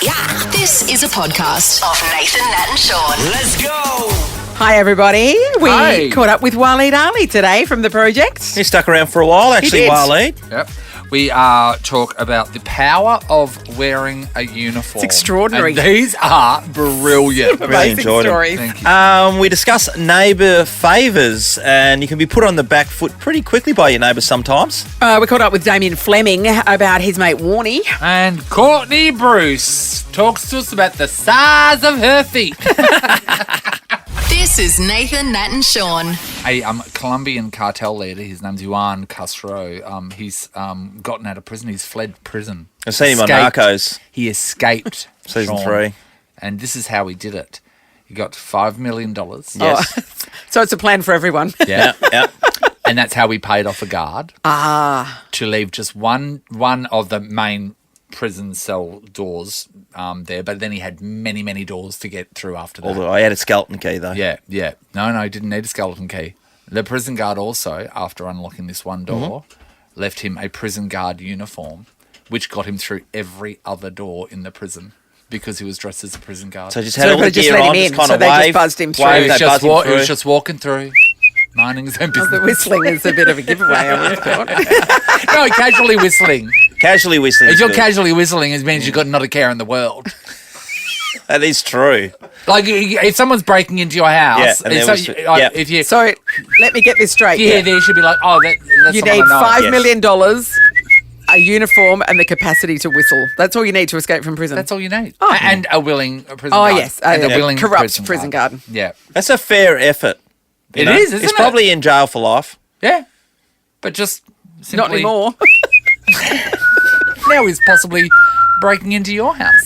Yeah. This is a podcast of Nathan, Nat and Shaun. Let's go! Hi, everybody. We Hi. caught up with Waleed Ali today from the project. He stuck around for a while, actually, did. Waleed. Yep. We talk about the power of wearing a uniform. It's extraordinary. And these are brilliant. Really Amazing enjoyed it. stories. Thank you. We discuss neighbour favours, and you can be put on the back foot pretty quickly by your neighbours sometimes. We caught up with Damien Fleming about his mate Warnie. And Courtney Bruce talks to us about the size of her feet. This is Nathan, Nat and Shaun. A Columbian cartel leader, his name's Juan Castro. He's gotten out of prison. He's fled prison. I've seen him on Escaped. Narcos. He escaped. Season Shaun. 3. And this is how he did it. He got $5 million. Yes. So it's a plan for everyone. Yeah. Yeah. And that's how we paid off a guard. To leave just one of the main prison cell doors there, but then he had many doors to get through after that. Although I had a skeleton key, though. Yeah. No, he didn't need a skeleton key. The prison guard also, after unlocking this one door, left him a prison guard uniform, which got him through every other door in the prison because he was dressed as a prison guard. So just had all the everybody just gear let him on, in, just kind so of they just wave. buzzed him through. Wave, he, they was buzz just him he through. was just walking through, minding his own The business. whistling is a bit of a giveaway, I would have thought. No, casually whistling. Casually whistling. If is you're good. casually whistling, it means you've got not a care in the world. That is true. Like if someone's breaking into your house, Yeah, and if, there so- was- like, yeah. if you So let me get this straight. yeah, there should be like, oh, that's You someone need I know. $5 million, a uniform, and the capacity to whistle. That's all you need to escape from prison. That's all you need, and a willing prison Oh, guard. yes. and a willing Corrupt prison guard. Yeah, That's a fair effort. you it know? is. Isn't He's it? probably in jail for life. Yeah, but just simply, Not anymore. Now he's possibly breaking into your house.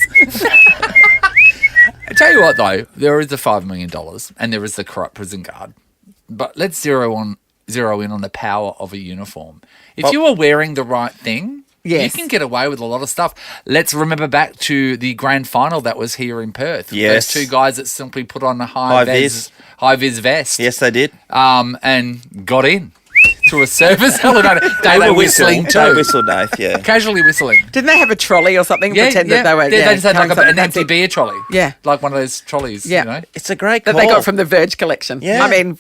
I tell you what, though, there is the $5 million, and there is the corrupt prison guard. But let's zero in on the power of a uniform. If you are wearing the right thing, Yes. you can get away with a lot of stuff. Let's remember back to the grand final that was here in Perth. Yes. Those two guys that simply put on a High vis. high vis vest. Yes, they did. And got in through a service elevator. They were whistling too. They whistled, Nath, yeah. Casually whistling. Didn't they have a trolley or something? Pretend that they were. They just had carrying like something an empty fancy. beer trolley. Yeah. Like one of those trolleys, Yeah. you know? It's a great That call. they got from the Verge collection. Yeah. I mean,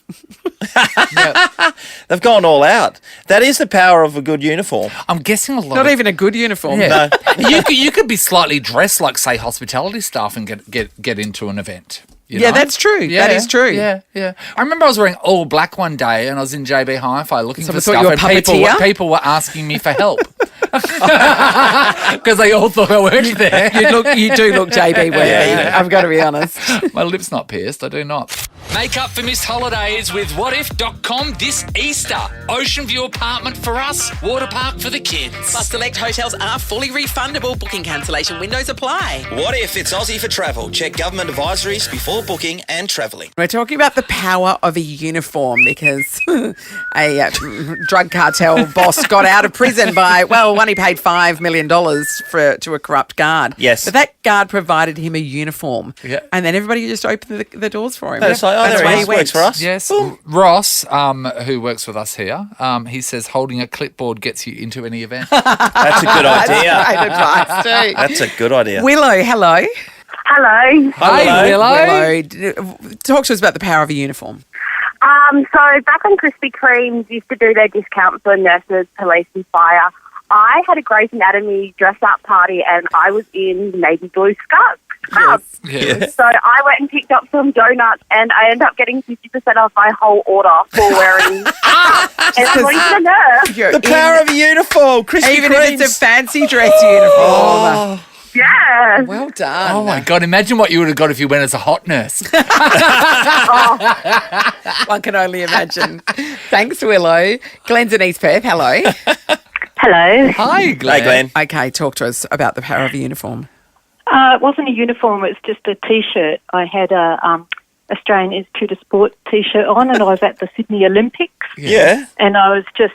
They've gone all out. That is the power of a good uniform. I'm guessing a lot not of... even a good uniform. Yeah. you could be slightly dressed like, say, hospitality staff and get into an event. You Yeah, know? that's true. That is true. Yeah. I remember I was wearing all black one day and I was in JB Hi-Fi looking for thought stuff you were a and puppeteer? people were asking me for help. Because they all thought I worked there. You do look JB worthy. Yeah. I've got to be honest. My lip's not pierced, I do not. Make up for missed holidays with whatif.com this Easter. Ocean view apartment for us, water park for the kids. Plus, select hotels are fully refundable. Booking cancellation windows apply. What if it's Aussie for travel? Check government advisories before booking and travelling. We're talking about the power of a uniform because a drug cartel boss got out of prison by, one, he paid $5 million to a corrupt guard. Yes. But that guard provided him a uniform. Yeah. And then everybody just opened the doors for him. It's like, oh, That's there why he he is. went. Works for us. Yes, Ross, who works with us here, he says holding a clipboard gets you into any event. That's a good idea. Great advice too. That's a good idea. Willow, hello. Hello. Hey, Willow. Willow, talk to us about the power of a uniform. So back when Krispy Kremes used to do their discounts for nurses, police and fire, I had a Grey's Anatomy dress-up party and I was in navy blue scrubs. Yeah. So I went and picked up some donuts and I ended up getting 50% off my whole order for wearing and I'm like, the nurse. You're The power of a uniform. Krispy even Kremes. if it's a fancy dress uniform. Yeah. Well done. Oh, my God. Imagine what you would have got if you went as a hot nurse. One can only imagine. Thanks, Willow. Glenn's in East Perth. Hello. Hello. Hi, Glenn. Hey, Glenn. Okay, talk to us about the power of a uniform. It wasn't a uniform, it was just a T-shirt. I had a Australian Institute of Sport T-shirt on and I was at the Sydney Olympics Yeah. and I was just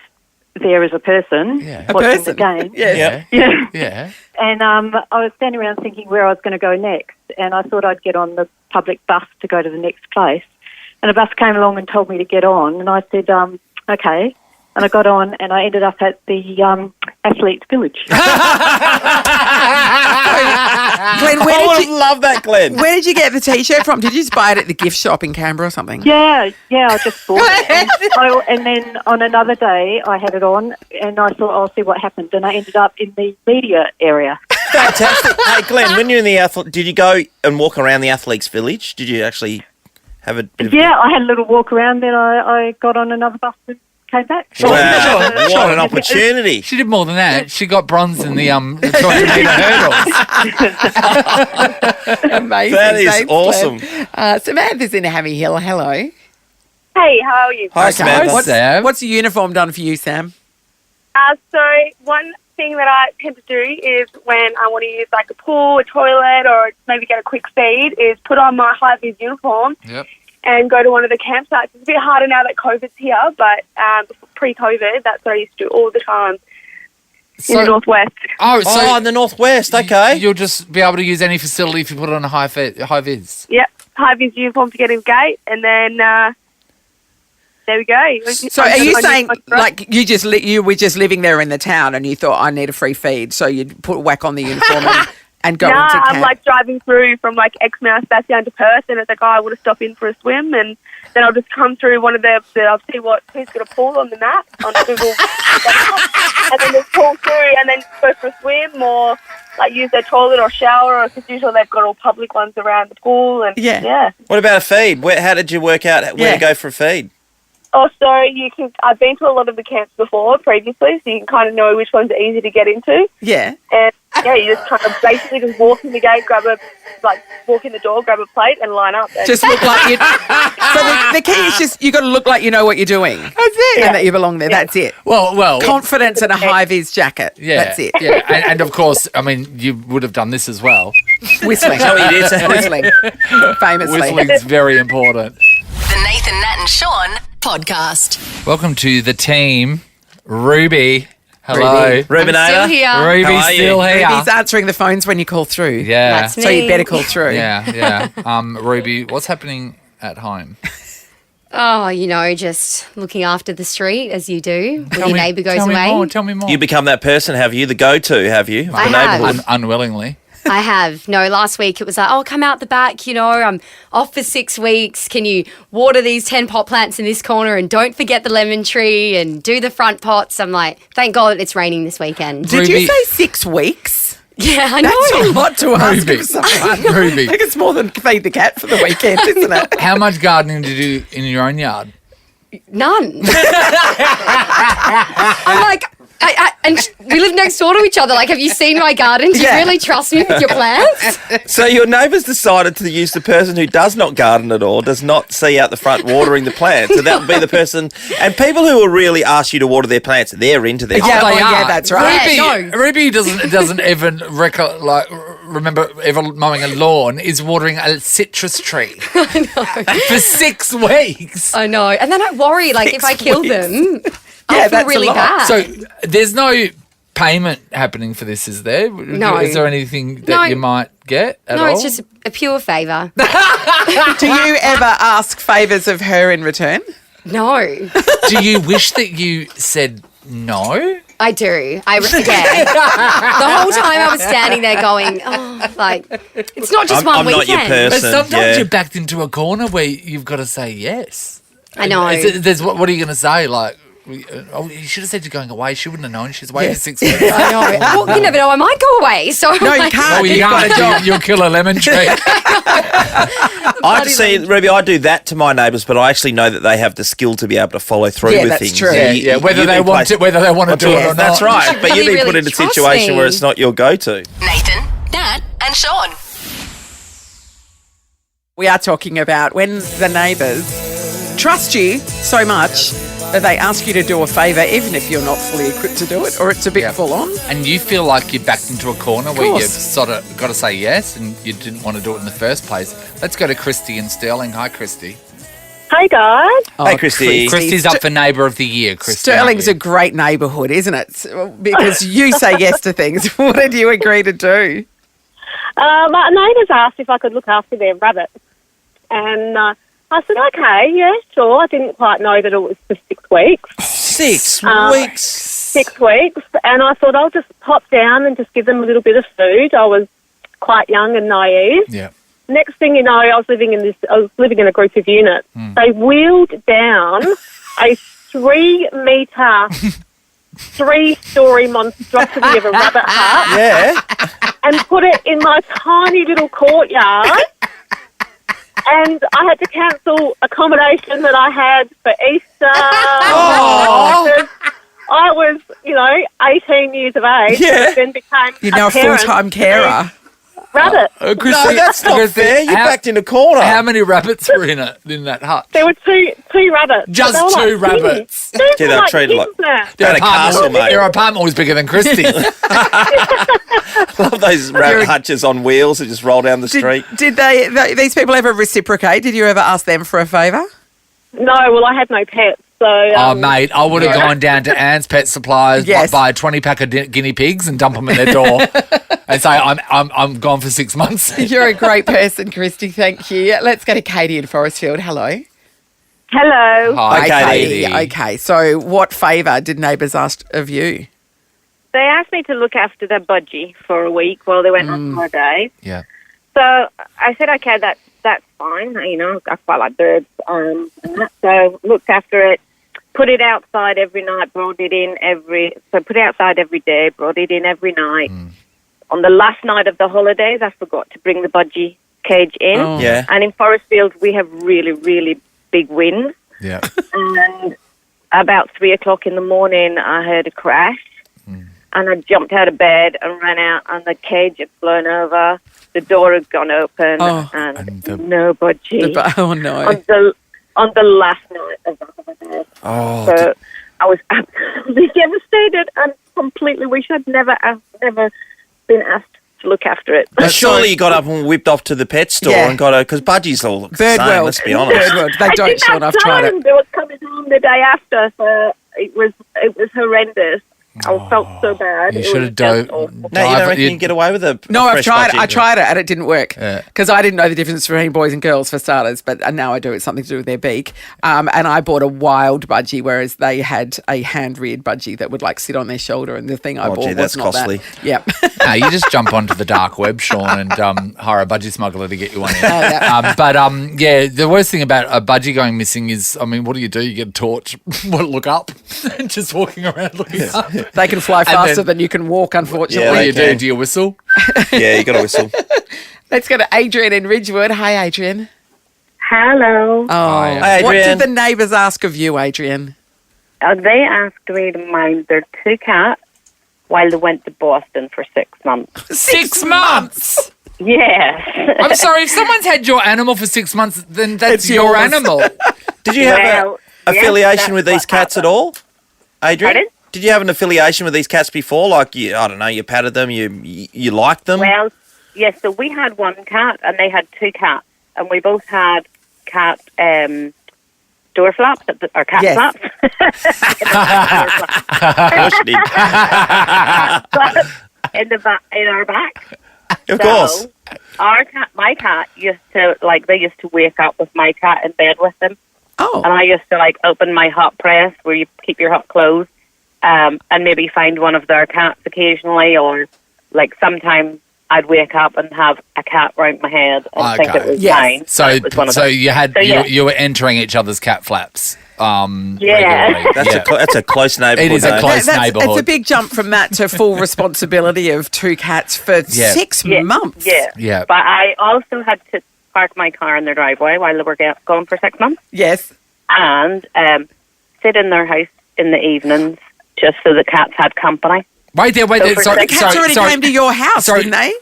there as a person Yeah. watching the game. Yes. Yeah. And I was standing around thinking where I was going to go next and I thought I'd get on the public bus to go to the next place. And a bus came along and told me to get on and I said, okay. And I got on and I ended up at the Athletes Village. Glenn, I would have loved that, Glenn. where did you get the T-shirt from? Did you just buy it at the gift shop in Canberra or something? Yeah, I just bought it. And then on another day, I had it on, and I thought, I'll see what happens. And I ended up in the media area. Fantastic. Hey, Glenn, when you're in the did you go and walk around the Athletes Village? Did you actually have a bit of... Yeah, I had a little walk around, then I got on another bus and came back. Wow, what an opportunity. She did more than that. She got bronze in the 200-metre hurdles. Amazing. That is Thanks, awesome. Glenn. Samantha's in Hammy Hill. Hello. Hey, how are you? Hi, Samantha. Sam. What's the uniform done for you, Sam? So one thing that I tend to do is when I want to use like a pool, a toilet, or maybe get a quick feed, is put on my high-vis uniform and go to one of the campsites. It's a bit harder now that COVID's here, but pre-COVID, that's what I used to do all the time in the Northwest. Oh, in the Northwest, okay. You'll just be able to use any facility if you put it on a high-vis. Yep, high-vis uniform to get in gate, and then there we go. So are you saying like you were just living there in the town and you thought I need a free feed, so you'd put whack on the uniform and go into camp? I'm like driving through from like Exmouth back down to Perth, and it's like, I want to stop in for a swim, and then I'll just come through one of I'll see who's got a pool on the map on Google, and then just pull through and then go for a swim or like use their toilet or shower, or because usually they've got all public ones around the pool. And yeah. What about a feed? How did you work out where to go for a feed? Also, I've been to a lot of the camps before previously, so you can kind of know which ones are easy to get into. Yeah. And you just kind of basically just walk in the gate, walk in the door, grab a plate, and line up. And Just look like you. So the key is just you got to look like you know what you're doing. That's it. And that you belong there. That's it. Well. Confidence and a high-vis jacket. Yeah. That's it. Yeah. And of course, I mean, you would have done this as well. Whistling. Oh, you did. Whistling. Famously. Whistling's very important. The Nathan, Nat and Shaun podcast. Welcome to the team. Ruby. Hello. Rubinator. Still here. Ruby's still here. Ruby's answering the phones when you call through. Yeah. That's me. So you better call through. Yeah. Ruby, what's happening at home? Oh, just looking after the street as you do when your neighbour goes away. Tell me more. You become that person, have you? The go-to, have you? I The have. neighbourhood. Unwillingly. I have. No, last week it was like, come out the back, I'm off for 6 weeks. Can you water these 10 pot plants in this corner and don't forget the lemon tree and do the front pots? I'm like, thank God it's raining this weekend. Did Ruby- you say 6 weeks? Yeah, I That's a know. lot to ask Ruby. of someone. Ruby. I think it's more than feed the cat for the weekend, isn't it? How much gardening do you do in your own yard? None. I'm like, and we live next door to each other. Like, have you seen my garden? Do you really trust me with your plants? So your neighbours decided to use the person who does not garden at all, does not see out the front watering the plants. So that would be the person. And people who will really ask you to water their plants, they're into their Yeah, stuff. They are. that's right. Yeah, Ruby doesn't even remember ever mowing a lawn. Is watering a citrus tree for 6 weeks. I know. And then I worry, like, if I kill them, Yeah, I'll feel that's a really lot. bad. So there's no payment happening for this, is there? No. Is there anything that No. you might get at all? No, it's just a pure favour. Do you ever ask favours of her in return? No, Do you wish that you said no? I do. The whole time I was standing there going, it's not just one I'm not weekend. your But person. sometimes you're backed into a corner where you've got to say yes. I know. What are you going to say? Like, you should have said you're going away. She wouldn't have known. She's away for 6 weeks. I know. Well, you never know. I might go away. So No, you can't. Oh, you You've got a job. can't. You'll kill a lemon tree. I have to see, Ruby, I do that to my neighbours, but I actually know that they have the skill to be able to follow through Yeah, with that's things. true. Yeah. Whether they want to do it or not. That's right. But you've Really, been put in a really trust situation me. where it's not your go-to. Nathan, Nat and Shaun. We are talking about when the neighbours trust you so much that they ask you to do a favour, even if you're not fully equipped to do it, or it's a bit full on. And you feel like you're backed into a corner where course. you've sort of got to say yes and you didn't want to do it in the first place. Let's go to Christy in Stirling. Hi, Christy. Hey guys. Hey, Christy. Christy's up for Neighbour of the Year, Christy. Stirling's a great neighbourhood, isn't it? Because you say yes to things. What did you agree to do? My neighbours asked if I could look after their rabbits, and I said, okay, yeah, sure. I didn't quite know that it was for 6 weeks. 6 weeks. 6 weeks, and I thought I'll just pop down and just give them a little bit of food. I was quite young and naive. Yeah. Next thing you know, I was living in a group of units. They wheeled down a 3-metre, 3-story monstrosity of a rabbit hut. Yeah. And put it in my tiny little courtyard. And I had to cancel accommodation that I had for Easter. Oh. I was, 18 years of age. Yeah. Then became You're now a parent full-time carer. Rabbit. No, that's not fair. You're backed in a corner. How many rabbits were in that hut? There were two rabbits. Just They were two like rabbits. kids. They were they're like treated kids now. They're a castle, mate. Their apartment was bigger than Christie's. Love those rabbit hutches on wheels that just roll down the street. Did these people ever reciprocate? Did you ever ask them for a favour? No, well, I had no pets. So, Oh, mate, I would have gone down to Anne's Pet Supplies, Yes. buy a 20-pack of guinea pigs and dump them at their door and say, I'm gone for 6 months. You're a great person, Christy. Thank you. Let's go to Katie in Forestfield. Hello. Hello. Hi, Katie. Katie. Okay, so what favour did neighbours ask of you? They asked me to look after their budgie for a week while they went on holiday. Yeah. So I said, okay, that's fine. I quite like birds. And that. So looked after it, put it outside every night, put it outside every day, brought it in every night. On the last night of the holidays, I forgot to bring the budgie cage in. Oh. Yeah. And in Forestfield, we have really, really big winds. Yeah. And about 3 o'clock in the morning, I heard a crash. And I jumped out of bed and ran out, and the cage had blown over. The door had gone open, and no budgie. Oh, no. On the last night of the holiday. Oh, So I was absolutely devastated and completely wish I'd never been asked to look after it. but surely you got up and whipped off to the pet store Yeah. and got because budgies all look the Bird same, world. let's be honest. Bird world. They I don't, didn't Shaun. have I've tried it. time. They were coming home the day after, so it was horrendous. I felt so bad. You It should was have dove. just awful. No, you don't reckon you can get away with a No, I've fresh tried. budgie? I tried it and it didn't work Yeah. because I didn't know the difference between boys and girls for starters. But now I do. It's something to do with their beak. And I bought a wild budgie, whereas they had a hand-reared budgie that would like sit on their shoulder. And the thing I Oh, bought gee, was that's not costly. that. Yep. No, you just jump onto the dark web, Shaun, and hire a budgie smuggler to get you one in. yeah. Yeah, the worst thing about a budgie going missing is, what do? You get a torch, look up, and just walking around looking up. They can fly And faster then- than you can walk. Unfortunately. Yeah, What do they you do? can. Do you whistle? Yeah, you got to whistle. Let's go to Adrian in Ridgewood. Hi, Adrian. Hello. Oh, Hey, what Adrian. did the neighbours ask of you, Adrian? They asked me to mind their 2 cats while they went to Boston for 6 months. 6 months. Yes. I'm sorry, if someone's had your animal for 6 months, then that's It's your yours. animal. Did you have Well, an yes, affiliation that's with these what cats at happened. all, Adrian? Pardon? Did you have an affiliation with these cats before? Like, you patted them, you liked them? Well, yes, so we had 1 cat and they had 2 cats. And we both had cat door flaps, or cat Yes. flaps. Of course you did. in our back. Of course. My cat used to, they used to wake up with my cat in bed with them. Oh, And I used to, open my hot press where you keep your hot clothes, and maybe find one of their cats occasionally, or, sometimes I'd wake up and have a cat round my head and think it was Yes. mine. So, It was one of so them. you had So, yeah. you were entering each other's cat flaps. Yeah. Regularly. That's a close neighbourhood. It is a though. close- neighbourhood. It's a big jump from that to full responsibility of 2 cats for Yeah. 6 Yeah, months. Yeah. Yeah. But I also had to park my car in their driveway while they were gone for 6 months, Yes. and sit in their house in the evenings just so the cats had company. Wait there. So for Sorry, the Cats already came to your house, Sorry. didn't they?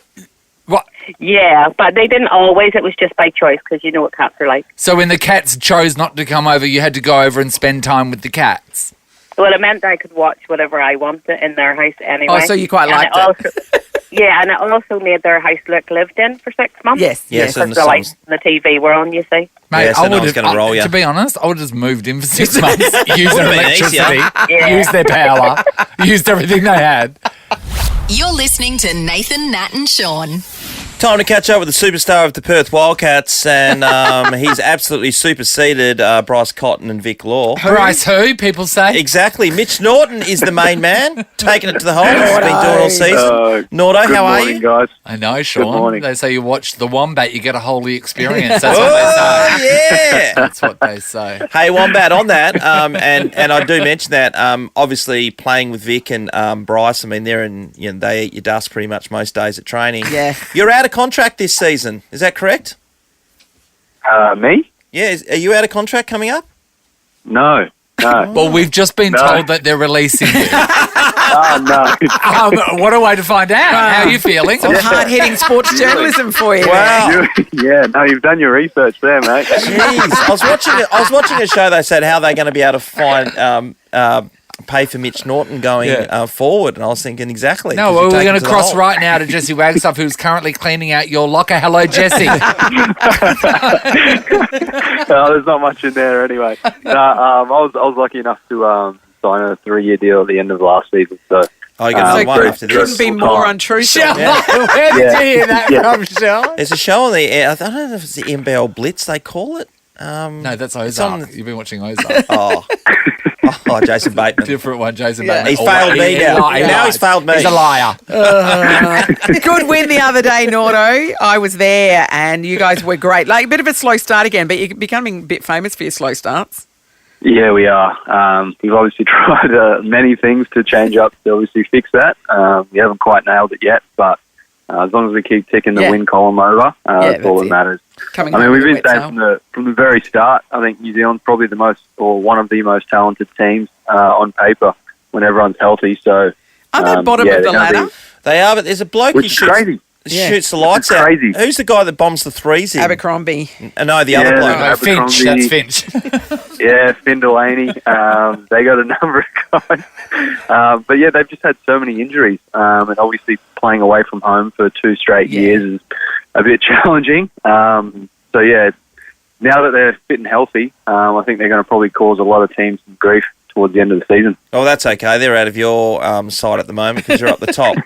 What? Yeah, but they didn't always. It was just by choice because you know what cats are like. So when the cats chose not to come over, you had to go over and spend time with the cats. Well, it meant I could watch whatever I wanted in their house anyway. Oh, so you quite And liked also, yeah, and it also made their house look lived in for 6 months. Yes. Yes, Because and the lights and the TV were on, you see. Mate, Yeah, so I no would one's have, gonna roll ya. to be honest, I would have just moved in for 6 months, used their Would've been electricity, Yeah. used their power, used everything they had. You're listening to Nathan, Nat and Shaun. time to catch up with the superstar of the Perth Wildcats, and he's absolutely superseded Bryce Cotton and Vic Law. Bryce who, people say? Exactly. Mitch Norton is the main man, taking it to the hole. He's been doing all season. Nordo, how are you? Guys. I know, Shaun. Good morning. They say you watch the Wombat, you get a holy experience. That's what they say. Yeah. That's what they say. Hey, Wombat, on that, and I do mention that, obviously playing with Vic and Bryce, I mean, they eat your dust pretty much most days at training. Yeah. You're out of contract this season, is that correct? Me? Yeah, are you out of contract coming up? No. Well, we've just been told that they're releasing you. No. What a way to find out. How are you feeling? Some hard-hitting sports journalism for you. Wow. You've done your research there, mate. Jeez. I was watching a show, they said how they're going to be able to find pay for Mitch Norton going forward, and I was thinking exactly. No, well, we're going to cross right now to Jesse Wagstaff, who's currently cleaning out your locker. Hello, Jesse. There's not much in there anyway. I was lucky enough to sign a 3-year deal at the end of last season. So you got another one after this. Couldn't be more untrue. Shaun, where did you hear that from, Shaun? There's a show on the air. I don't know if it's the NBL Blitz they call it. No, that's Ozark. You've been watching Ozark. Oh, Jason Bateman. Different one, Jason Bateman. He's failed me now. Now he's failed me. He's a liar. Good win the other day, Nordo. I was there, and you guys were great. Like a bit of a slow start again, but you're becoming a bit famous for your slow starts. Yeah, we are. We've obviously tried many things to change up to obviously fix that. We haven't quite nailed it yet, but as long as we keep ticking the win column over, that's all that matters. We've been saying from the very start, I think New Zealand's probably one of the most talented teams on paper when everyone's healthy. So, are they bottom of the ladder? They are, but there's a bloke who shoots the lights out. Crazy. Who's the guy that bombs the threes in? Abercrombie. No, the other bloke. No, Finch. That's Finch. Finn Delaney. They got a number of guys. But yeah, they've just had so many injuries. And obviously playing away from home for 2 straight years is a bit challenging. So yeah, now that they're fit and healthy, I think they're going to probably cause a lot of teams some grief towards the end of the season. Oh, that's okay. They're out of your side at the moment because you're up the top.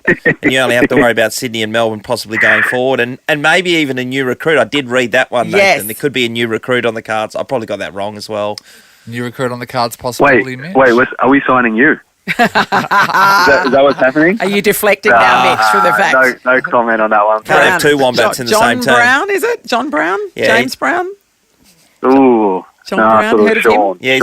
And you only have to worry about Sydney and Melbourne possibly going forward and maybe even a new recruit. I did read that one, Nathan. Yes. There could be a new recruit on the cards. I probably got that wrong as well. New recruit on the cards possibly, Mitch? Wait, are we signing you? Is that what's happening? Are you deflecting now, Mitch, from the fact? No comment on that one. Can't have 2 Wombats in the same team. John Brown, is it? John Brown? Yeah. James Brown? Ooh. John Brown, heard of Shaun. him? Yeah,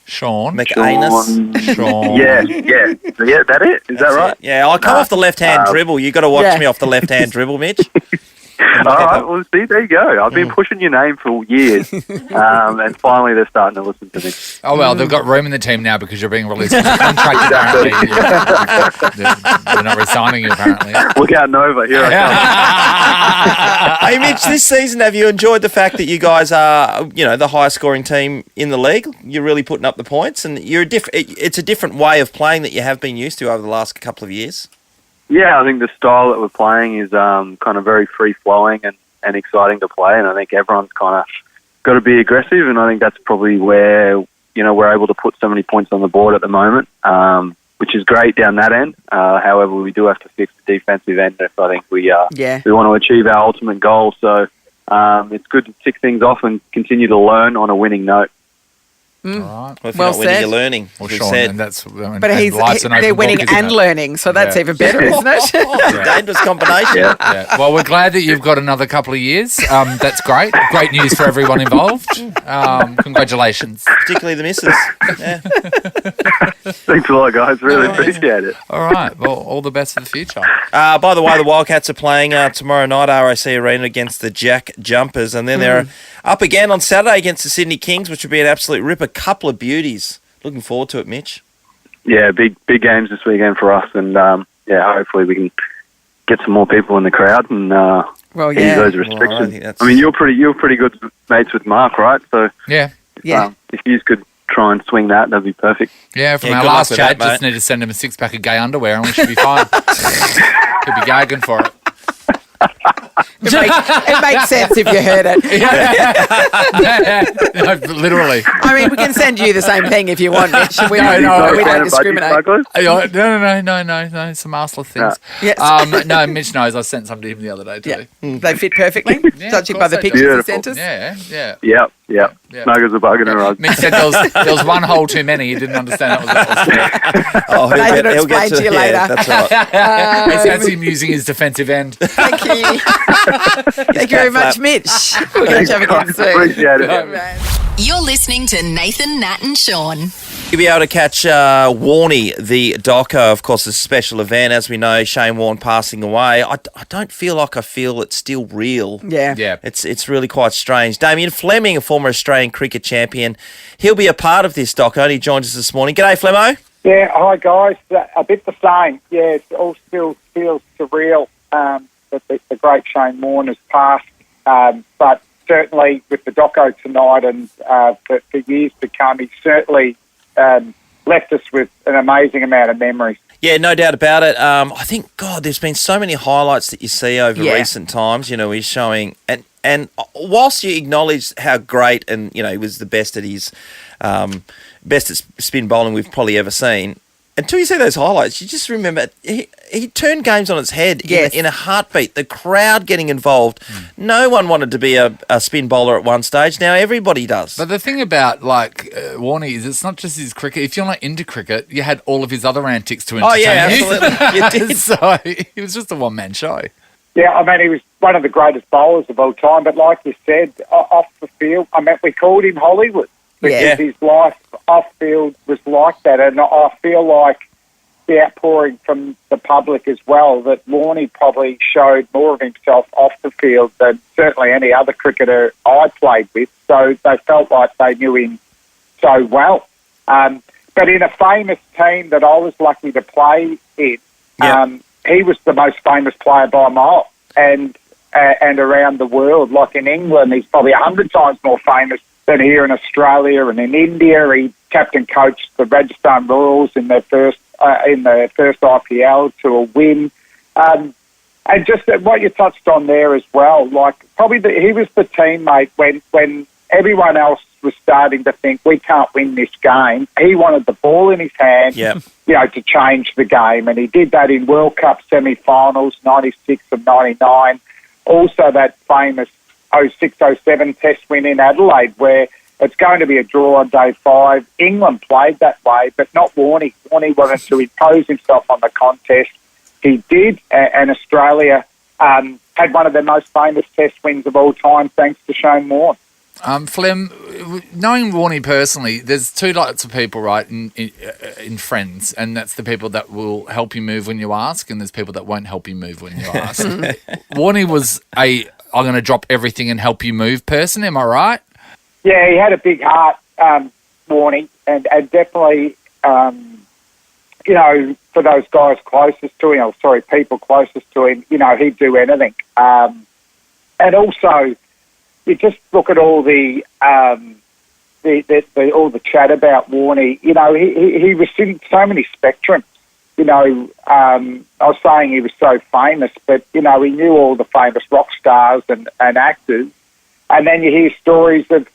Shaun. McAnus. Shaun. Yeah. That it? Is that right? Yeah, I come off the left-hand dribble. You got to watch me off the left-hand dribble, Mitch. All right, well, see, there you go. I've been pushing your name for years, and finally they're starting to listen to me. Oh, well, they've got room in the team now because you're being released from the contract, apparently. They're not resigning you, apparently. Look out, Nova. Here I Hey, Mitch, this season, have you enjoyed the fact that you guys are, the highest scoring team in the league? You're really putting up the points, and it's a different way of playing that you have been used to over the last couple of years. Yeah, I think the style that we're playing is kind of very free-flowing and exciting to play, and I think everyone's kind of got to be aggressive, and I think that's probably where, we're able to put so many points on the board at the moment, which is great down that end. However, we do have to fix the defensive end if I think we want to achieve our ultimate goal. So it's good to tick things off and continue to learn on a winning note. All right. Well, if you're not winning, you're learning. Well, Shaun, and that's, but they're winning and learning, so that's even better, isn't it? It's a dangerous combination. Yeah. Well, we're glad that you've got another couple of years. That's great. Great news for everyone involved. Congratulations. Particularly the missus. Yeah. Thanks a lot, guys. Really appreciate it. All right. Well, all the best for the future. By the way, the Wildcats are playing tomorrow night, RAC Arena, against the Jack Jumpers, and then they're up again on Saturday against the Sydney Kings, which would be an absolute ripper. Couple of beauties. Looking forward to it, Mitch. Yeah, big games this weekend for us, and hopefully we can get some more people in the crowd and ease those restrictions. Well, I mean, you're pretty good mates with Mark, right? So if you could try and swing that'd be perfect. Yeah, from our last chat, just need to send him a 6-pack of gay underwear and we should be fine. Could be gagging for it. It makes sense if you heard it. No, literally. I mean, we can send you the same thing if you want, Mitch. We No, we don't discriminate. No. Some arseless things. Yes. No, Mitch knows. I sent some to him the other day too. Yeah. They fit perfectly, Yeah, judging of by the course they pictures do. he sent us. Yeah. Yep. Yeah. Snuggers a bug in a rug. Mitch said there was one hole too many. He didn't understand that was Oh, Nathan will explain to you later. That's right. That's him using his defensive end. Thank you. Thank you very much, Mitch. We'll catch up again soon. Appreciate it. You're listening to Nathan, Nat and Shaun. You'll be able to catch Warnie, the doco, of course, a special event. As we know, Shane Warne passing away. I don't feel like I feel it's still real. Yeah. It's really quite strange. Damien Fleming, a former Australian cricket champion, he'll be a part of this doco, and he joins us this morning. G'day, Flemo. Yeah, hi guys. A bit the same. Yeah, it all still feels surreal that the great Shane Warne has passed. But certainly with the doco tonight and for years to come, he certainly left us with an amazing amount of memories. Yeah, no doubt about it. I think, God, there's been so many highlights that you see over recent times. You know, he's showing, and whilst you acknowledge how great and, you know, he was the best at his best at spin bowling we've probably ever seen, until you see those highlights, you just remember he turned games on its head in a heartbeat. The crowd getting involved. No one wanted to be a spin bowler at one stage. Now everybody does. But the thing about Warnie is it's not just his cricket. If you're not into cricket, you had all of his other antics to entertain Oh yeah, absolutely. You did. So he was just a one-man show. Yeah, I mean, he was one of the greatest bowlers of all time. But like you said, off the field, I mean, we called him Hollywood because his life off field was like that, and I feel like the outpouring from the public as well, that Warnie probably showed more of himself off the field than certainly any other cricketer I played with. So they felt like they knew him so well. But in a famous team that I was lucky to play in, he was the most famous player by a mile, and around the world. Like in England, he's probably 100 times more famous than here in Australia, and in India, he captain coached the Rajasthan Royals in their first IPL to a win. And just what you touched on there as well, like probably he was the teammate when everyone else was starting to think we can't win this game. He wanted the ball in his hand, you know, to change the game, and he did that in World Cup semi-finals, 96 and 99. Also that famous 06-07 Test win in Adelaide, where it's going to be a draw on day 5. England played that way, but not Warnie. Warnie wanted to impose himself on the contest. He did, and Australia had one of their most famous Test wins of all time, thanks to Shane Warne. Flem, knowing Warnie personally, there's two types of people, right, in friends, and that's the people that will help you move when you ask, and there's people that won't help you move when you ask. Warnie was I'm going to drop everything and help you move person, am I right? Yeah, he had a big heart, Warnie, and definitely, you know, for those guys closest to him, people closest to him, you know, he'd do anything. And also, you just look at all the all the chat about Warnie. You know, he was in so many spectrums. You know, I was saying he was so famous, but you know, he knew all the famous rock stars and actors. And then you hear stories of,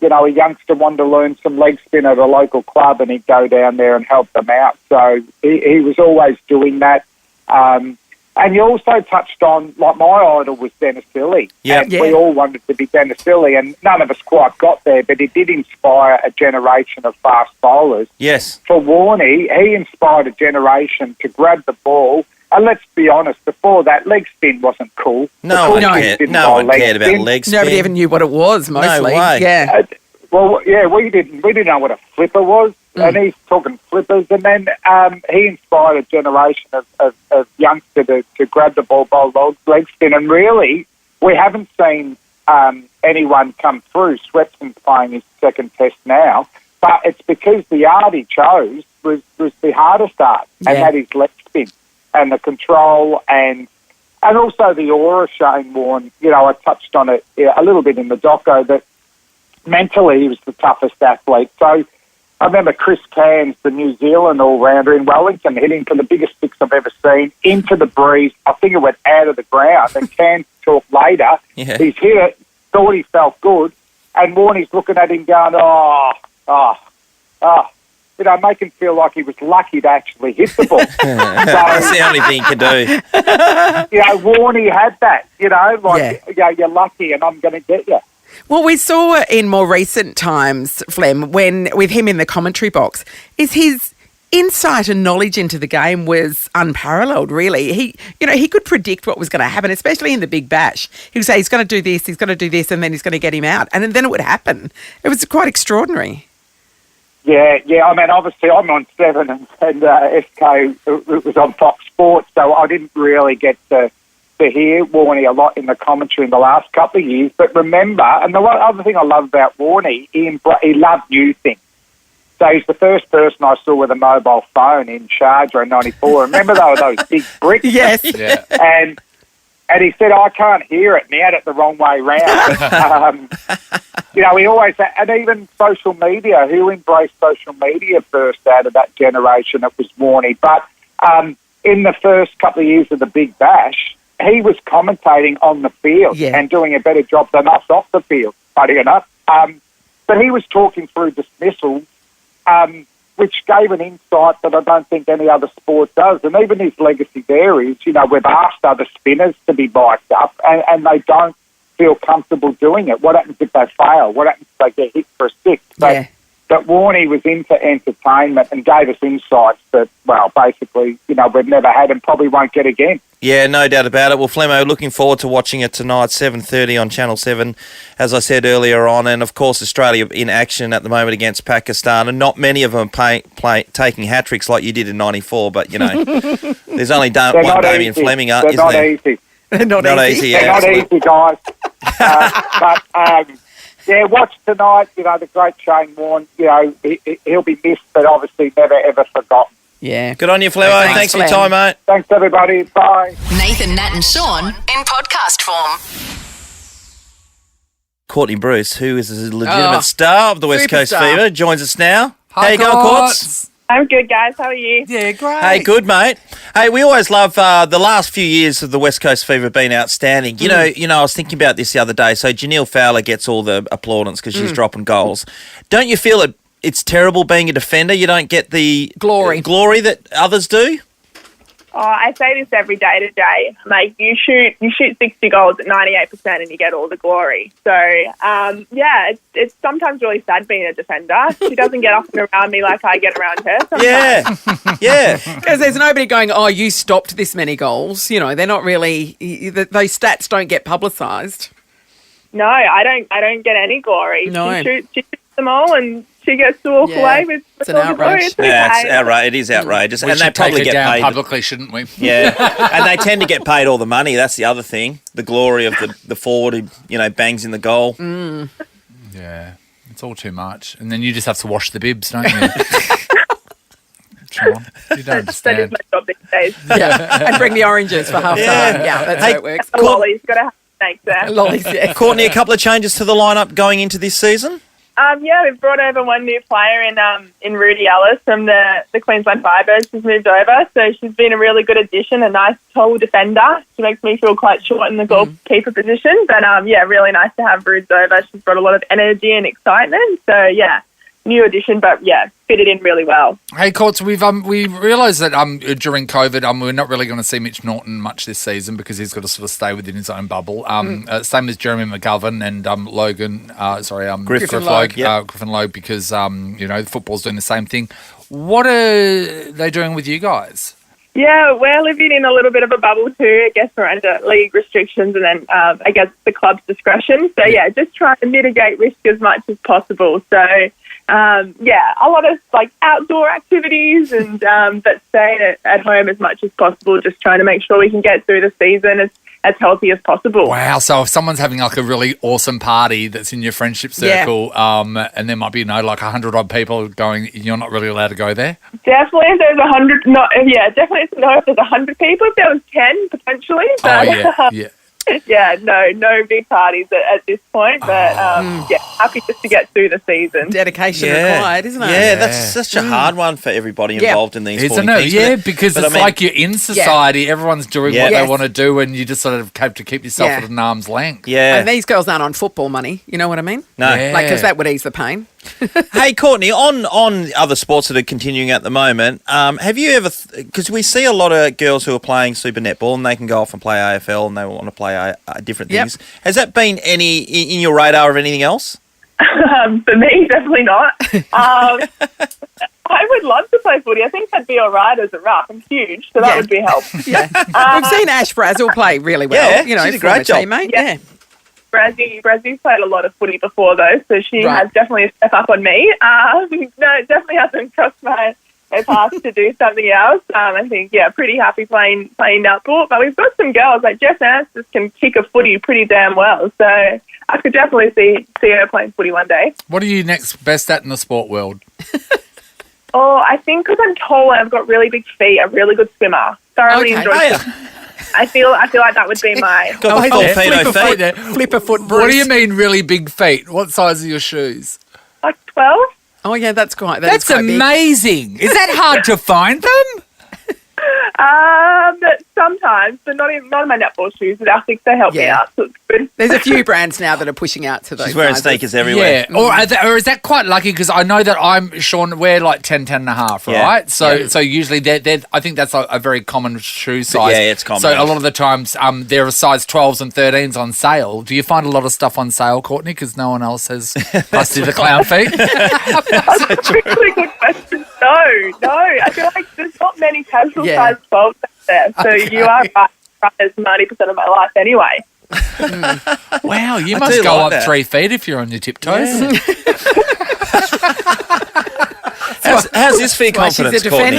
you know, a youngster wanted to learn some leg spin at a local club, and he'd go down there and help them out. So he was always doing that. And you also touched on, like, my idol was Dennis Lilly. And we all wanted to be Dennis Lilly, and none of us quite got there, but he did inspire a generation of fast bowlers. Yes. For Warnie, he inspired a generation to grab the ball. And let's be honest, before that, leg spin wasn't cool. No one cared about leg spin. Nobody even knew what it was, mostly. No way. Yeah. We didn't know what a flipper was, and he's talking flippers. And then he inspired a generation of youngsters to grab the ball, bowl leg spin. And really, we haven't seen anyone come through. Swepson's playing his second test now, but it's because the art he chose was the hardest art, and that is leg spin and the control and also the aura Shane Warne. You know, I touched on it a little bit in the doco that mentally he was the toughest athlete. So I remember Chris Cairns, the New Zealand all-rounder in Wellington, hitting for the biggest six I've ever seen into the breeze. I think it went out of the ground, and Cairns talk later. Yeah. He's hit it, thought he felt good, and Warnie's looking at him going, make him feel like he was lucky to actually hit the ball. That's the only thing you can do. Warnie had that, you're lucky and I'm going to get you. Well, we saw in more recent times, Flem, when with him in the commentary box, is his insight and knowledge into the game was unparalleled, really. He could predict what was going to happen, especially in the Big Bash. He would say he's going to do this, and then he's going to get him out. And then it would happen. It was quite extraordinary. Yeah. I mean, obviously, I'm on 7 and SK it was on Fox Sports, so I didn't really get to hear Warnie a lot in the commentary in the last couple of years. But remember, and the other thing I love about Warnie, he loved new things. So he's the first person I saw with a mobile phone in Sharjah in '94. Remember they were those big bricks? Yes. Yeah. And he said, I can't hear it, and he had it the wrong way round. He always, and even social media, who embraced social media first out of that generation, it was Warnie. But in the first couple of years of the Big Bash, he was commentating on the field and doing a better job than us off the field, funny enough. But he was talking through dismissals, which gave an insight that I don't think any other sport does. And even his legacy there is, we've asked other spinners to be mic'd up and they don't feel comfortable doing it. What happens if they fail? What happens if they get hit for a 6? But Warnie was into entertainment and gave us insights that, basically, we've never had and probably won't get again. Yeah, no doubt about it. Well, Flemo, looking forward to watching it tonight, 7:30 on Channel 7, as I said earlier on. And, of course, Australia in action at the moment against Pakistan. And not many of them taking hat-tricks like you did in '94. But, there's only one Damien Fleming, They're isn't not there? easy. They're not easy. They're not easy, guys. Watch tonight. The great Shane Warne. He'll be missed, but obviously never ever forgotten. Yeah. Good on you, Flemo. Thanks for your time, mate. Thanks, everybody. Bye. Nathan, Nat and Shaun in podcast form. Courtney Bruce, who is a legitimate star of the West Coast Superstar. Fever, joins us now. Hi, How you going, Courts? Courts? I'm good, guys. How are you? Yeah, great. Hey, good, mate. Hey, we always love the last few years of the West Coast Fever being outstanding. You know, I was thinking about this the other day. So Janelle Fowler gets all the applaudance because she's dropping goals. Don't you feel it's terrible being a defender? You don't get the glory that others do? Oh, I say this every day to day. Like, you shoot 60 goals at 98% and you get all the glory. So, it's sometimes really sad being a defender. She doesn't get up and around me like I get around her sometimes. Yeah. Because there's nobody going, you stopped this many goals. They're not really, those stats don't get publicised. No, I don't get any glory. No. She shoots them all and she gets to walk away with an all the glory. outrage. It's okay. Yeah, it's outrageous. It is outrageous. We and they should probably take it get down paid publicly, shouldn't we? Yeah, and they tend to get paid all the money. That's the other thing. The glory of the forward who, bangs in the goal. Yeah, it's all too much. And then you just have to wash the bibs, don't you? Shaun, you don't That is understand. my job these days. Yeah, and bring the oranges for half time. Yeah, that's how it works. The lollies, got to have snakes there. Lollies, yeah. Courtney, a couple of changes to the lineup going into this season? We've brought over one new player in Rudy Ellis from the Queensland Firebirds. She's moved over, so she's been a really good addition, a nice tall defender. She makes me feel quite short in the goalkeeper position, but really nice to have Rudes over. She's brought a lot of energy and excitement, so new addition, but fitted in really well. Hey, Courts, we realised that during COVID, we're not really going to see Mitch Norton much this season because he's got to sort of stay within his own bubble. Same as Jeremy McGovern and Griffin Logue. Griffin Logue, because football's doing the same thing. What are they doing with you guys? Yeah, we're living in a little bit of a bubble too. I guess we're under league restrictions and then I guess the club's discretion. So just trying to mitigate risk as much as possible. So a lot of outdoor activities and but staying at home as much as possible, just trying to make sure we can get through the season as healthy as possible. Wow, so if someone's having a really awesome party that's in your friendship circle, and there might be 100 odd people going, you're not really allowed to go there? Definitely if there's 100, definitely no if there's 100 people. If there was 10 potentially. But, Yeah, no big parties at this point, but happy just to get through the season. Dedication required, isn't it? Yeah, that's such a hard one for everybody involved in these Isn't sporting it? things. Yeah, because it's like you're in society, everyone's doing what they want to do, and you just sort of have to keep yourself at an arm's length. Yeah. And these girls aren't on football money, you know what I mean? No. Yeah. Like, because that would ease the pain. Hey, Courtney, on other sports that are continuing at the moment, have you ever, because we see a lot of girls who are playing Super Netball and they can go off and play AFL and they want to play different things. Has that been any in your radar of anything else? For me, definitely not. I would love to play footy. I think I'd be all right as a ruck. I'm huge, so that would be helpful. Yeah. We've seen Ash Brazel play really well. Yeah, you know, she's a great job. teammate. Yeah. Brazzie's played a lot of footy before, though, so she has definitely a step up on me. No, it definitely hasn't crossed my path to do something else. I think, pretty happy playing netball. But we've got some girls, like Jess Ansis can kick a footy pretty damn well, so I could definitely see her playing footy one day. What are you next best at in the sport world? I think because I'm tall and I've got really big feet, I'm a really good swimmer. Thoroughly enjoy swimming. I feel like that would be my... Flip a foot, Bruce. What do you mean really big feet? What size are your shoes? Like 12? Oh, yeah, that's quite... That's amazing. Is that hard to find them? Sometimes, but not in my netball shoes. But I think they help me out, so it's good. There's a few brands now that are pushing out to those. She's wearing sizes. sneakers everywhere. Yeah, or is that quite lucky? Because I know that Shaun, we're like 10 and a half, right? So usually I think that's a very common shoe size. Yeah, it's common. So a lot of the times there are size 12s and 13s on sale. Do you find a lot of stuff on sale, Courtney? Because no one else has busty the clown feet. That's a really good question. No. I feel like there's not many casual size 12s out there. So you are right. As 90% of my life anyway. Wow, you must go up 3 feet if you're on your tiptoes. Yeah. how's this for your confidence, she's a Courtney?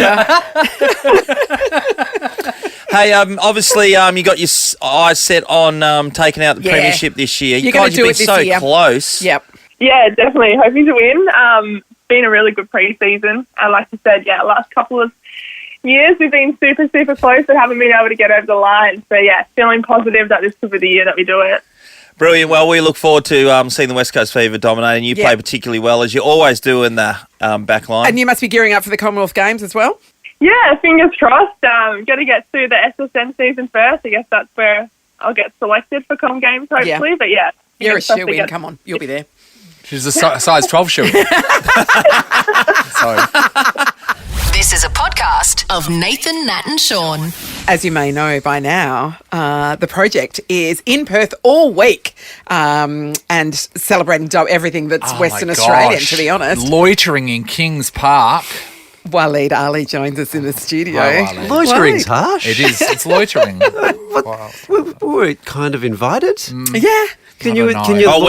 Hey, obviously, you got your eyes set on taking out the premiership this year. You're going to do it this year. Close. Yep. Yeah, definitely. Hoping to win. Been a really good pre-season. And like you said, last couple of years we've been super, super close but haven't been able to get over the line. So, feeling positive that this could be the year that we do it. Brilliant. Well, we look forward to seeing the West Coast Fever dominate, and you play particularly well, as you always do in the back line. And you must be gearing up for the Commonwealth Games as well? Yeah, fingers crossed. Got to get through the SSN season first. I guess that's where I'll get selected for Com Games, hopefully. Yeah. But you're a shoe-in. Come on, you'll be there. She's a size 12 shoe. Sorry. This is a podcast of Nathan, Nat and Shaun. As you may know by now, the project is in Perth all week and celebrating everything that's Western Australian, to be honest. Loitering in Kings Park. Waleed Ali joins us in the studio. Loitering's harsh. It is. It's loitering. We're kind of invited. Yeah. Can you? We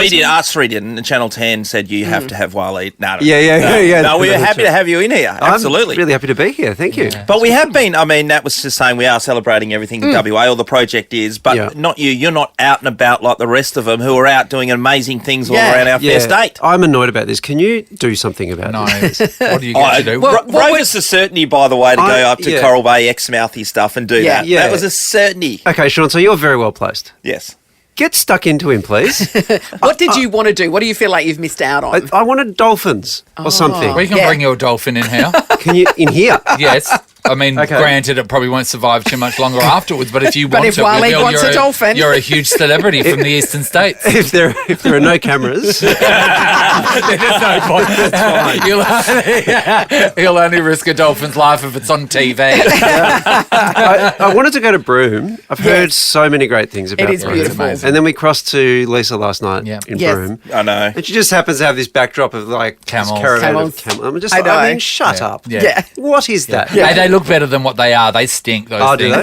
did. Us three didn't. Channel 10 said you have to have Waleed. No. Yeah. No, we were happy to have you in here. Absolutely. I'm really happy to be here. Thank you. Yeah. But we have been. I mean, Nat was just saying we are celebrating everything in WA. Or the project is, but not you. You're not out and about like the rest of them who are out doing amazing things all around our fair state. I'm annoyed about this. Can you do something about this? What do you get to do? Wrote us a certainty, by the way, to go up to Coral Bay Exmouthy stuff and do that. Yeah. That was a certainty. Okay, Shaun, so you're very well placed. Yes. Get stuck into him, please. What did you want to do? What do you feel like you've missed out on? I wanted dolphins or something. We can bring you a dolphin in here. Can you in here? Yes. I mean, granted, it probably won't survive too much longer afterwards, but if you want if to, Waleed wants a dolphin, you're a huge celebrity from the eastern states. If there are no cameras, there's no point. He'll only risk a dolphin's life if it's on TV. I wanted to go to Broome. I've heard so many great things about it. It is Broome. beautiful. And then we crossed to Lisa last night in Broome. I know. And she just happens to have this backdrop of like camels. I mean, shut up. Yeah. What is that? Hey, they look better than what they are. They stink, those things. Do they?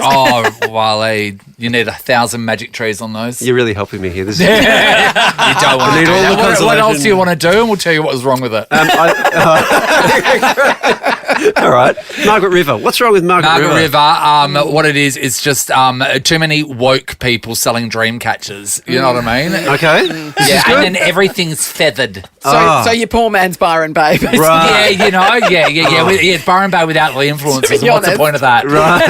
Waleed, you need 1,000 magic trees on those. You're really helping me here. This is you don't want to do that. What else do you want to do? And we'll tell you what was wrong with it. All right. Margaret River. What's wrong with Margaret River? What it is, it's just too many woke people selling dream catchers. You know what I mean? Okay. Yeah, and then everything's feathered. So your poor man's Byron Bay, basically. Right. Yeah, you know, it's Byron Bay without the influences. be What's the honest. point of that? Right.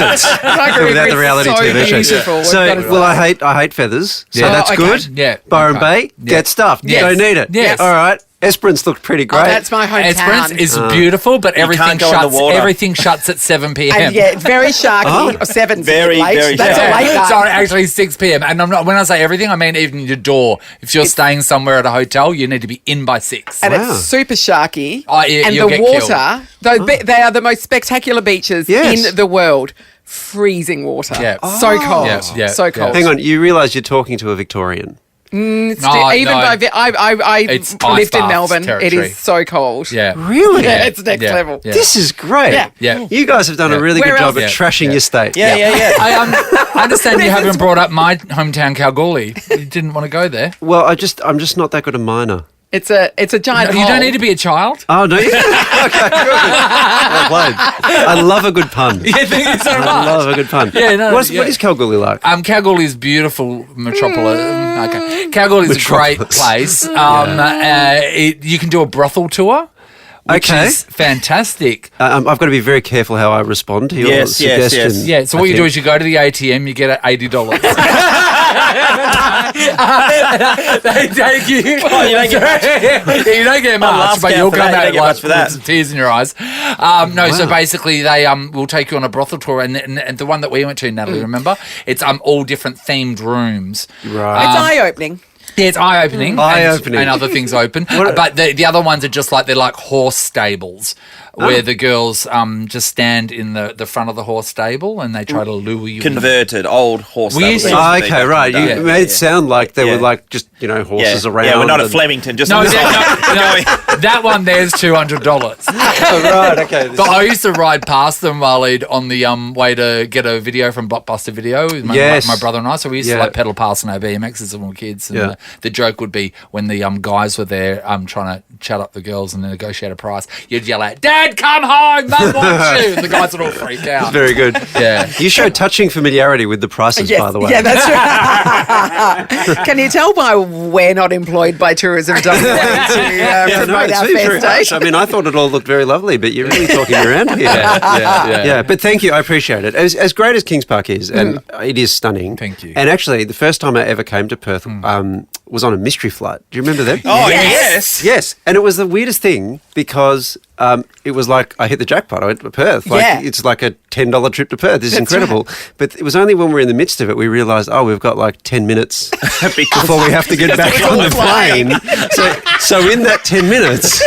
Without the reality TV shows. beautiful, So, we've got to well, I hate feathers. So Yeah. that's okay. good. Yeah. Byron Okay. Bay, get stuffed. Yes. Don't need it. Yes. All right. Esperance looked pretty great. That's my hometown. Esperance is beautiful, but everything can't go in the shuts. water. Everything shuts at 7 p.m. And yeah, it's very sharky. Or 7 Very, late. very That's sharky. a late night. Sorry, actually 6 p.m. And I'm not. When I say everything, I mean even your door. If you're staying somewhere at a hotel, you need to be in by 6. And Wow. it's super sharky. Oh, yeah, and you'll the get water, they are the most spectacular beaches Yes. in the world. Freezing water. Yeah. So cold. Yeah, So yeah. cold. Hang on, you realise you're talking to a Victorian. Even no. I It's lived ice in baths Melbourne. It territory. is so cold. Yeah. Really? Yeah, it's next level. Yeah. This is great. Yeah. Yeah. You guys have done a really Where good job else? at Yeah. trashing your state. Yeah. I understand you haven't brought up my hometown, Kalgoorlie. You didn't want to go there. Well, I'm just not that good a miner. It's a giant You hole. don't need to be a child. Oh, no, you? Okay, good. Well played. I love a good pun. Yeah, thank you so much. I love a good pun. Yeah, no, What yeah. is Kalgoorlie like? Kalgoorlie is beautiful metropolis. Okay, Kalgoorlie is a great Metropolis. place. You can do a brothel tour, which Okay. is fantastic. I've got to be very careful how I respond to your Yes, yes, suggestion. yes. Yeah, so what you do is you go to the ATM, you get $80. They take you. Oh, you don't get much. You don't get much, laugh but count you'll for come that. You out don't get like much for that. with some tears in your eyes. No, so basically they will take you on a brothel tour, and the one that we went to, Natalie, remember? It's all different themed rooms. Right. It's eye-opening. Yeah, it's eye-opening. Eye-opening. And other things open. But the other ones are just like, they're like horse stables where the girls just stand in the front of the horse stable and they try to lure you. Converted old horse. We used to- Oh, okay, right. You made it sound like they were like just, horses around. Yeah, we're not at and- Flemington. Just No, that one there's $200. Oh, right, okay. But I used to ride past them, Waleed, on the way to get a video from Blockbuster Video with my brother and I. So we used to like pedal past on our BMXs when we were kids. And the joke would be when the guys were there trying to chat up the girls and negotiate a price, you'd yell out, "Dad, come home! Mum wants you!" And the guys would all freak out. Very good. Yeah. You showed touching familiarity with the prices, Yes, by the way. yeah, that's right. Can you tell why we're not employed by Tourism WA to promote our it's very fair harsh. state? I mean, I thought it all looked very lovely, but you're really talking me around here. Yeah, but thank you. I appreciate it. As great as Kings Park is, and it is stunning. Thank you. And actually, the first time I ever came to Perth was on a mystery flight. Do you remember that? Oh, yes. Yes. And it was the weirdest thing because it was like I hit the jackpot. I went to Perth. It's like a $10 trip to Perth. This is incredible. But it was only when we were in the midst of it we realised, we've got like 10 minutes before we have to get back on the plane. So in that 10 minutes,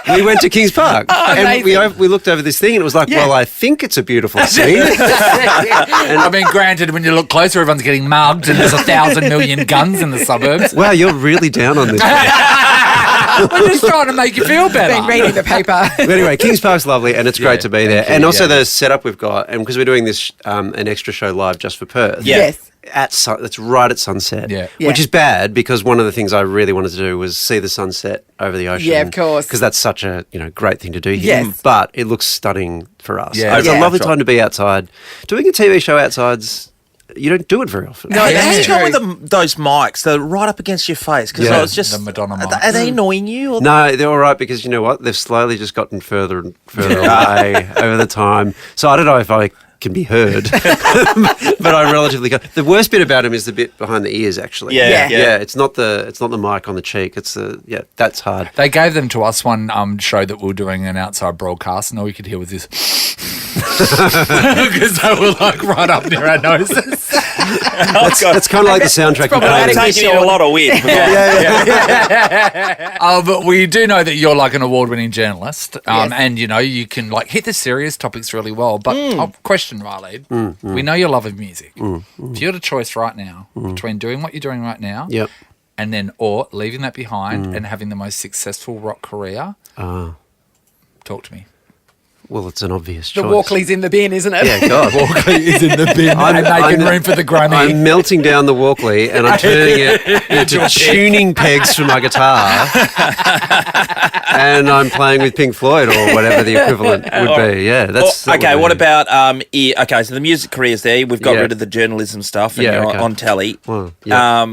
we went to Kings Park. And we looked over this thing and it was like, well, I think it's a beautiful scene. I mean, granted, when you look closer, everyone's getting mugged and there's 1,000 million guns in the suburbs. Wow, you're really down on this. I'm just trying to make you feel better. Been reading the paper. But anyway, Kings Park's lovely and it's great to be there. And also the setup we've got, and because we're doing this an extra show live just for Perth. Yes. It's right at sunset, Yeah. which is bad because one of the things I really wanted to do was see the sunset over the ocean. Yeah, of course. Because that's such a great thing to do here. Yes. But it looks stunning for us. Yeah. It's a lovely time to be outside. Doing a TV show outside's, you don't do it very often. No, Yeah. how do you go with those mics? They're right up against your face. Because I was just The Madonna Are mics. they annoying you? Or No, they're all right because you know what? They've slowly just gotten further and further away over the time. So I don't know if I can be heard, but I relatively can. The worst bit about him is the bit behind the ears, actually. Yeah. It's not the mic on the cheek. It's that's hard. They gave them to us one show that we were doing an outside broadcast, and all we could hear was this. Because they were like right up near our noses. That's kind of like the soundtrack. I'm taking in a lot of weird. But we do know that you're like an award-winning journalist, and you can like hit the serious topics really well. But question, Waleed, we know your love of music. If you had a choice right now between doing what you're doing right now, and then or leaving that behind and having the most successful rock career, talk to me. Well, it's an obvious The choice. Walkley's in the bin, isn't it? Yeah, God. Walkley is in the bin and making room for the Grammy. I'm melting down the Walkley and I'm turning it into tuning pegs for my guitar. And I'm playing with Pink Floyd or whatever the equivalent would be. Yeah, that's... okay, what about... okay, so the music career's there. We've got rid of the journalism stuff and you're on telly. Well, yeah.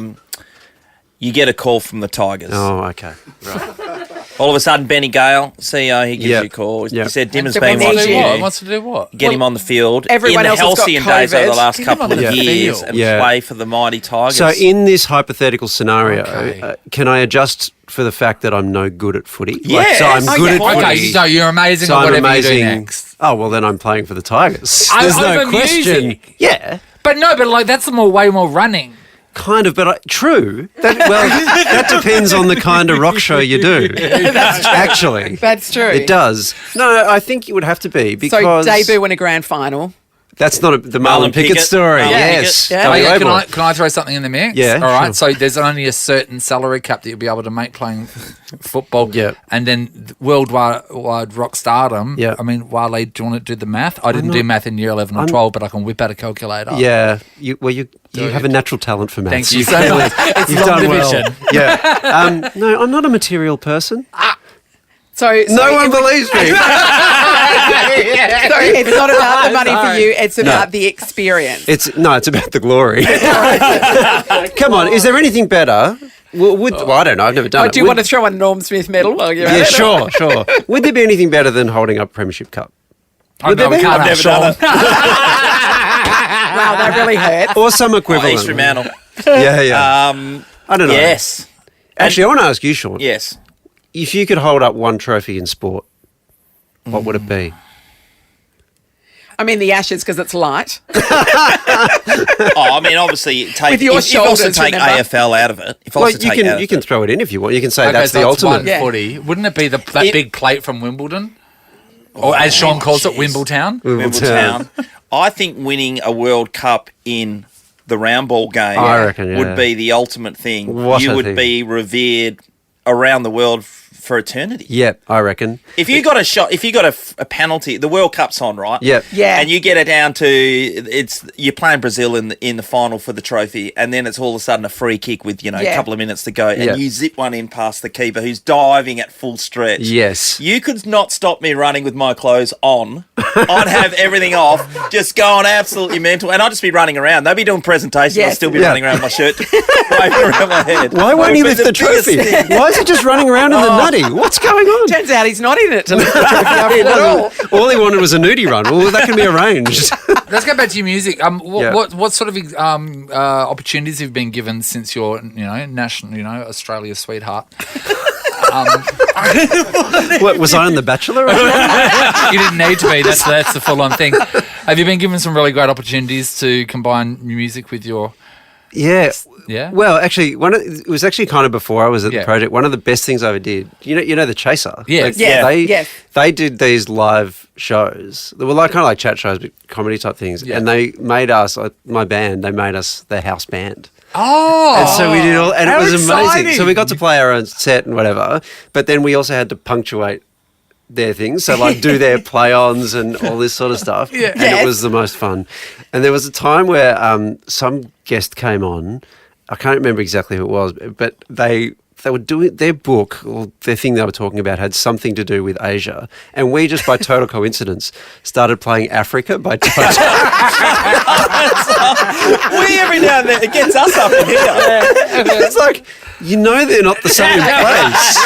You get a call from the Tigers. Oh, okay. Right. All of a sudden, Benny Gale, CEO, he gives you a call. He said Dimmer's been watching you. Wants to do what? Get him on the field. Everyone in the else has got halcyon days over the COVID. last Get him couple on of the years field. and play for the mighty Tigers. So in this hypothetical scenario, can I adjust for the fact that I'm no good at footy? Yes. So I'm good at footy. Okay, so you're amazing So at I'm whatever you do amazing. next. Oh, well, then I'm playing for the Tigers. There's no Over question. music. Yeah. But no, like that's way more running. Kind of, but true. That depends on the kind of rock show you do. Actually. That's true. It does. No, I think it would have to be because... So debut in a grand final. That's not the Marlon Pickett story. Marlon Yes. Pickett. W. Okay, Oval. can I throw something in the mix? Yeah, All right. sure. So there's only a certain salary cap that you'll be able to make playing football. Yeah. And then worldwide rock stardom. Yeah. I mean, Waleed, do you want to do the math? I didn't do math in year 11 or 12, but I can whip out a calculator. Yeah. You have a natural talent for maths. Thank you so much. It's You've long done division. well. Yeah. No, I'm not a material person. So No one believes me. So it's not about the money for you, it's about the experience. It's about the glory. Come on, is there anything better? Well, I don't know. I've never done it. Do you want to throw a Norm Smith medal while you're at Yeah, it? sure. Would there be anything better than holding up Premiership Cup? I've never I've never done it. Wow, that really hurt. Or some equivalent? East Fremantle. Yeah. I don't know. Yes. Actually, I want to ask you, Shaun. Yes. If you could hold up one trophy in sport, what would it be? I mean, the Ashes because it's light. I mean, obviously, With your if you also shoulders, take remember? AFL out of it. If Well, also take out you can throw it in if you want. You can say Okay, that's so the it's ultimate. one footy. Wouldn't it be that big plate from Wimbledon? Or as Shaun calls it, Wimbletown? Wimbledon. I think winning a World Cup in the round ball game I reckon, yeah. would be the ultimate thing. What you a would thing. be revered around the world for eternity. Yep, I reckon. If you got a shot, if you got a penalty, the World Cup's on, right? Yep. Yeah. And you get it down to you're playing Brazil in the final for the trophy, and then it's all of a sudden a free kick with a couple of minutes to go, and Yep. you zip one in past the keeper who's diving at full stretch. Yes. You could not stop me running with my clothes on. I'd have everything off, just going absolutely mental, and I'd just be running around. They'd be doing presentations. Yes. I'd still be Yeah. running around with my shirt waving around my head. Why won't he It would lift be the trophy? biggest thing. Why is he just running around in the nutty? What's going on? Turns out he's not in it to lift the trophy after all. All he wanted was a nudie run. Well, that can be arranged. Let's go back to your music. Yeah. What sort of opportunities have you been given since your national, Australia's sweetheart? What, was I on The Bachelor? You didn't need to be. That's the full-on thing. Have you been given some really great opportunities to combine music with your? Yeah. Yeah. Well, actually, it was actually kind of before I was at the Yeah. project. One of the best things I ever did. You know the Chaser. Yes. Yes. They did these live shows. They were kind of like chat shows, but comedy type things. Yeah. And they made us, my band, they made us their house band. Oh. And so we did all, and it how was amazing. exciting. So we got to play our own set and whatever, but then we also had to punctuate their things. So like do their play-ons and all this sort of stuff. Yeah. And it was the most fun. And there was a time where some guest came on. I can't remember exactly who it was, but they were doing their book or their thing they were talking about had something to do with Asia, and we just by total coincidence started playing Africa by Toto. We every now and then it gets us up in here. It's like they're not the same place.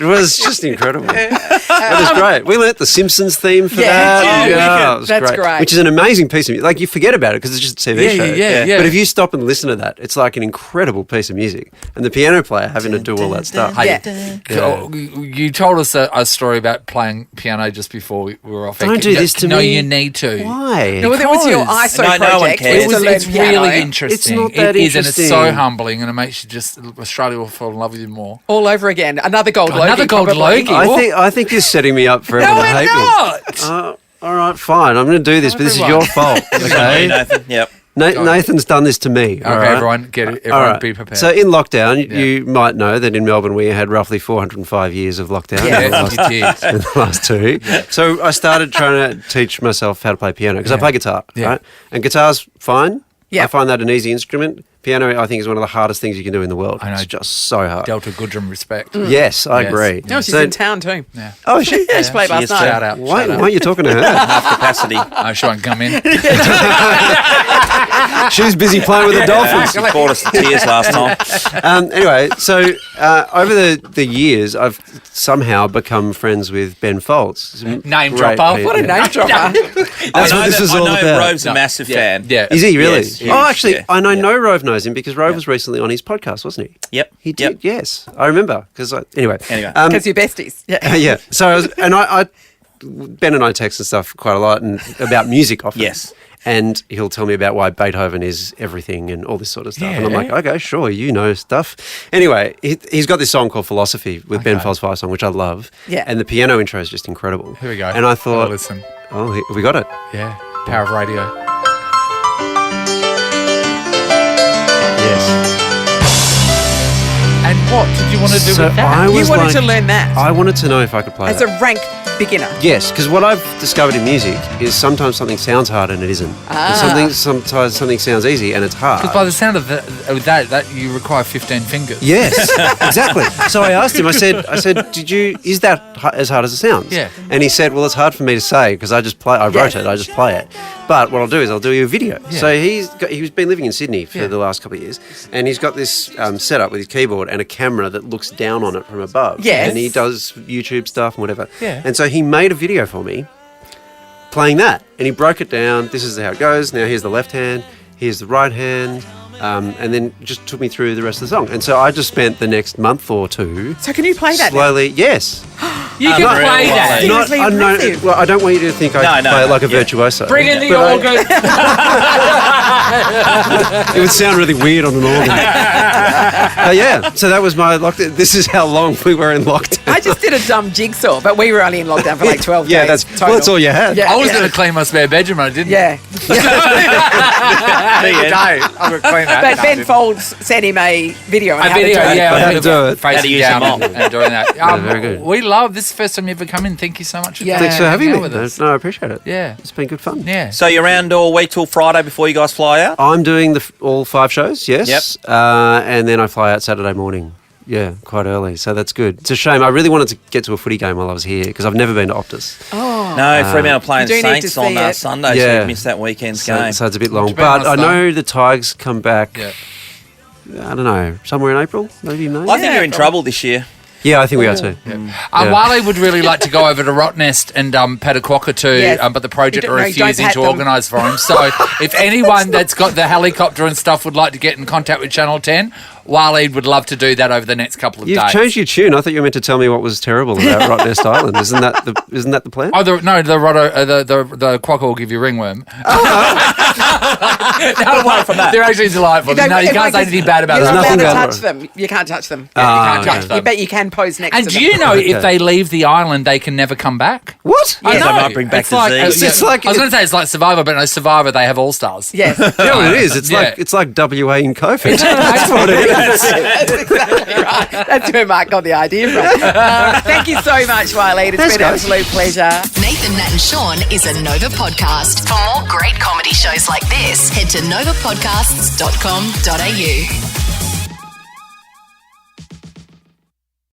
It was just incredible. It was great. We learnt the Simpsons theme for that. It was That's great. Which is an amazing piece of music. Like you forget about it because it's just a TV show. Yeah. But if you stop and listen to that, it's like an incredible piece of music. And the piano player having to do all that stuff. You told us a story about playing piano just before we were off. Don't do this to no, me. you need to. Why? No, that was your ISO No one project. cares. was to learn It's piano. really interesting. It's not that It is, and it's interesting. so humbling, and it makes you Australia will fall in love with you more. All over again. Another gold Logie. Another gold probably. Logie. I think you're setting me up for everyone to hate me. not. All right, fine. I'm going to do this, but this is your fault. Hey, Okay. Nathan. Yep. Nathan's done this to me. Okay, everyone, be prepared. So in lockdown, you might know that in Melbourne we had roughly 405 years of lockdown in the last 2. Yeah. So I started trying to teach myself how to play piano because I play guitar, right? And guitar's fine. Yeah. I find that an easy instrument. Piano, I think, is one of the hardest things you can do in the world. I know. It's just so hard. Delta Goodrum respect. Yes, I agree. No, she's in town too. Yeah. Oh, is she? Yeah, she played last night. Shout out. Why are you talking to her? Half capacity. She won't come in. She's busy playing with the Dolphins. She brought us to tears last time. Anyway, so over the years, I've somehow become friends with Ben Folds. Name dropper. What a name dropper. That's what this is all about. I know Rove's a massive fan. Yeah. Is he really? Yes, Oh, actually, I know Rove knows him because Rove was recently on his podcast, wasn't he? Yep. He did, yes. I remember. Anyway. Because you're besties. Yeah. So Ben and I text and stuff quite a lot and about music often. Yes. And he'll tell me about why Beethoven is everything and all this sort of stuff. And I'm like, okay, sure, you know stuff. Anyway, he's got this song called Philosophy with Ben Folds' Fire Song, which I love. Yeah. And the piano intro is just incredible. Here we go. And I thought, listen. Oh, we got it. Yeah. Power of radio. Yes. And what did you want to do with that? You wanted to learn that. I wanted to know if I could play as that. a rank beginner. Yes, because what I've discovered in music is sometimes something sounds hard and it isn't. And sometimes something sounds easy and it's hard. Because by the sound of that you require 15 fingers. Yes, exactly. So I asked him. I said, is that as hard as it sounds? Yeah. And he said, well, it's hard for me to say because I wrote it. I just play it. But what I'll do is I'll do you a video. Yeah. So he's been living in Sydney for the last couple of years, and he's got this setup with his keyboard and a camera that looks down on it from above. Yes. And he does YouTube stuff and whatever. Yeah. And so he made a video for me playing that, and he broke it down. This is how it goes. Now here's the left hand, here's the right hand. And then just took me through the rest of the song. And so I just spent the next month or 2. So can you play that slowly? Yes. You can play that. I don't want you to think I play it like a virtuoso. Bring in the organ. It would sound really weird on an organ. So that was my lockdown. This is how long we were in lockdown. I just did a dumb jigsaw, but we were only in lockdown for like 12 days. That's all you had. Yeah, I was going to clean my spare bedroom, I didn't. Yeah. I'm going to clean that. But Ben Folds sent him a video on how to do it. How to do it. Facing down and doing that. Very good. We love this. Is the first time you ever come in. Thank you so much. Thanks for having me. With us. No, I appreciate it. Yeah. It's been good fun. Yeah. So you're around all week till Friday before you guys fly out? I'm doing all 5 shows, yes. Yep. And then I fly out Saturday morning. Yeah, quite early. So that's good. It's a shame. I really wanted to get to a footy game while I was here because I've never been to Optus. Oh. No, Fremantle playing You do need Saints to on see it. Sunday, so you missed that weekend's game. So it's a bit long. Which been nice But I though. know the Tigers come back, Yeah. I don't know, somewhere in April, maybe May? I think you're in trouble this year. Yeah, I think we are too. Waleed would really like to go over to Rottnest and Petaquaca too, Yes. but the project are No, don't refusing pat to them. organise for him. So if anyone that's got the helicopter and stuff would like to get in contact with Channel 10, Waleed would love to do that over the next couple of You've days. changed your tune. I thought you were meant to tell me what was terrible about Rottnest Island. Isn't that the plan? Oh, the quokka will give you ringworm. No, away from that. They're actually delightful. No, you can't say anything bad about You're them. not allowed to bad touch about them. You can't touch them. You can't touch You them. bet you can pose next And to do them. you know if they leave the island, they can never come back? What? I Yes. know. They might bring back It's like, disease. It's like- I was going to say it's like Survivor, but no, Survivor, they have all-stars. Yes. You know what it is? It's Yeah. like WA in COVID. That's what it is. That's exactly right. That's where Mark got the idea from. Thank you so much, Waleed. It's been an absolute pleasure. Nathan, Nat and Shaun is a Nova podcast. For more great comedy shows like this, head to novapodcasts.com.au.